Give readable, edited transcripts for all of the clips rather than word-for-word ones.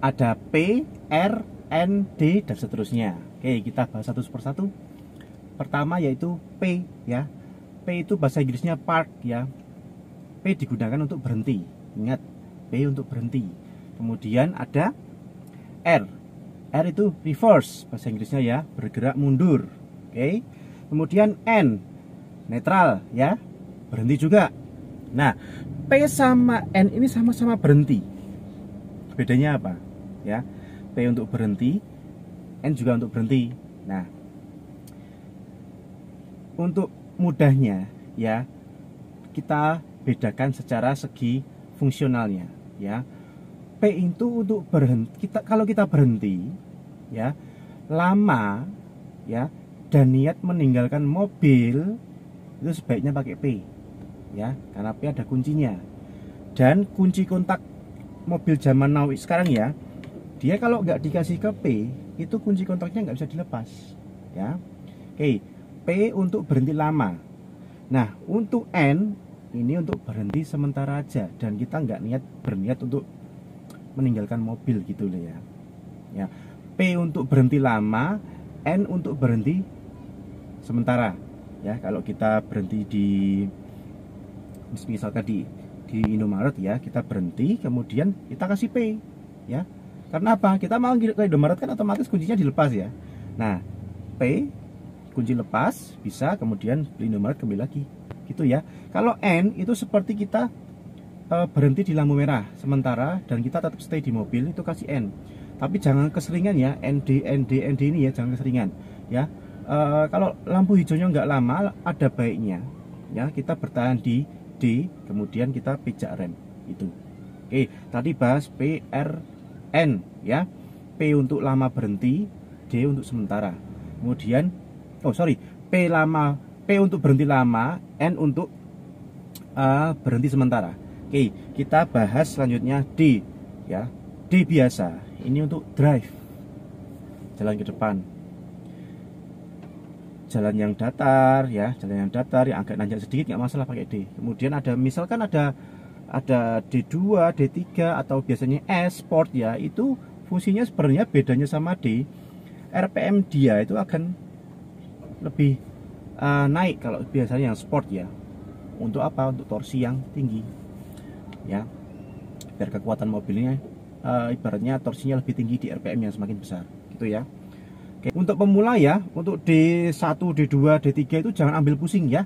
ada P, R, N, D, dan seterusnya. Oke, kita bahas satu persatu. Pertama yaitu P ya. P itu bahasa Inggrisnya park ya. P digunakan untuk berhenti. Ingat, P untuk berhenti. Kemudian ada R. R itu reverse bahasa Inggrisnya ya, bergerak mundur. Oke. Kemudian N, netral ya, berhenti juga. Nah, P sama N ini sama-sama berhenti. Bedanya apa? Ya. P untuk berhenti, N juga untuk berhenti. Nah, untuk mudahnya ya, kita bedakan secara segi fungsionalnya ya. P itu untuk berhenti, kalau kita berhenti ya, lama ya, dan niat meninggalkan mobil, itu sebaiknya pakai P ya, karena P ada kuncinya. Dan kunci kontak mobil zaman now sekarang ya, dia kalau nggak dikasih ke P, itu kunci kontaknya nggak bisa dilepas ya. Oke, P untuk berhenti lama. Nah, untuk N ini untuk berhenti sementara aja, dan kita nggak berniat untuk meninggalkan mobil gitu loh ya. Ya, P untuk berhenti lama, N untuk berhenti sementara. Ya, kalau kita berhenti di misalkan di Indomaret ya, kita berhenti, kemudian kita kasih P ya. Karena apa? Kita mau ke Indomaret kan otomatis kuncinya dilepas ya. Nah, P kunci lepas bisa, kemudian beli Indomaret kembali lagi gitu ya. Kalau N itu seperti kita berhenti di lampu merah sementara dan kita tetap stay di mobil, itu kasih N. Tapi jangan keseringan ya, ND ini ya, jangan keseringan ya. Kalau lampu hijaunya nggak lama, ada baiknya ya kita bertahan di D, kemudian kita pijak rem itu. Oke, tadi bahas P, R, N ya. P untuk lama berhenti, D untuk sementara. Kemudian P untuk berhenti lama, N untuk berhenti sementara. Oke, kita bahas selanjutnya D ya. D biasa, ini untuk drive, jalan ke depan, jalan yang datar ya, jalan yang datar yang agak nanjak sedikit nggak masalah pakai D. Kemudian ada misalkan ada D2, D3 atau biasanya S Sport ya, itu fungsinya sebenarnya bedanya sama D, RPM dia itu akan lebih naik kalau biasanya yang Sport ya. Untuk apa? Untuk torsi yang tinggi ya, biar kekuatan mobilnya ibaratnya torsinya lebih tinggi di RPM yang semakin besar gitu ya. Oke, untuk pemula ya, untuk D1, D2, D3 itu jangan ambil pusing ya,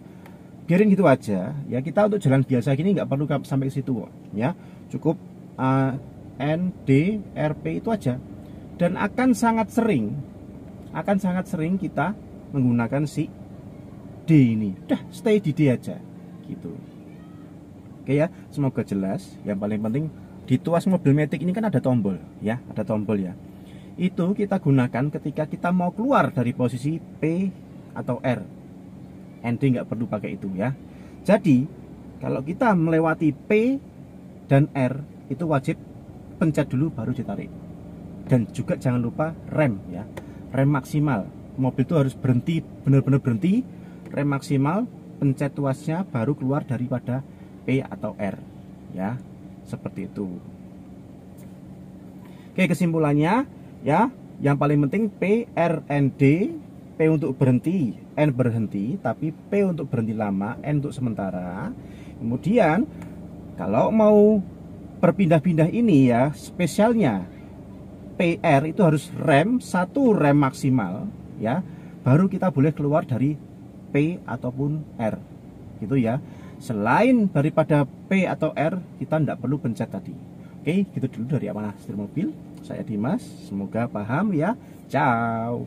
biarin gitu aja ya. Kita untuk jalan biasa gini nggak perlu sampai ke situ kok ya, cukup N, D, RP itu aja. Dan akan sangat sering kita menggunakan si D ini, udah stay di D aja gitu. Oke ya, semoga jelas. Yang paling penting di tuas mobil Matic ini kan ada tombol ya, ada tombol ya. Itu kita gunakan ketika kita mau keluar dari posisi P atau R. ND nggak perlu pakai itu ya. Jadi kalau kita melewati P dan R, itu wajib pencet dulu baru ditarik. Dan juga jangan lupa rem ya, rem maksimal. Mobil itu harus berhenti, benar-benar berhenti, rem maksimal, pencet tuasnya baru keluar daripada P atau R ya, seperti itu. Oke, kesimpulannya ya, yang paling penting P, R, N, D. P untuk berhenti, N berhenti, tapi P untuk berhenti lama, N untuk sementara. Kemudian kalau mau berpindah-pindah ini ya, spesialnya PR itu harus rem, satu rem maksimal ya, baru kita boleh keluar dari P ataupun R gitu ya. Selain daripada P atau R, kita tidak perlu pencet tadi. Oke, gitu dulu dari Amanah Setir Mobil. Saya Dimas, semoga paham ya. Ciao.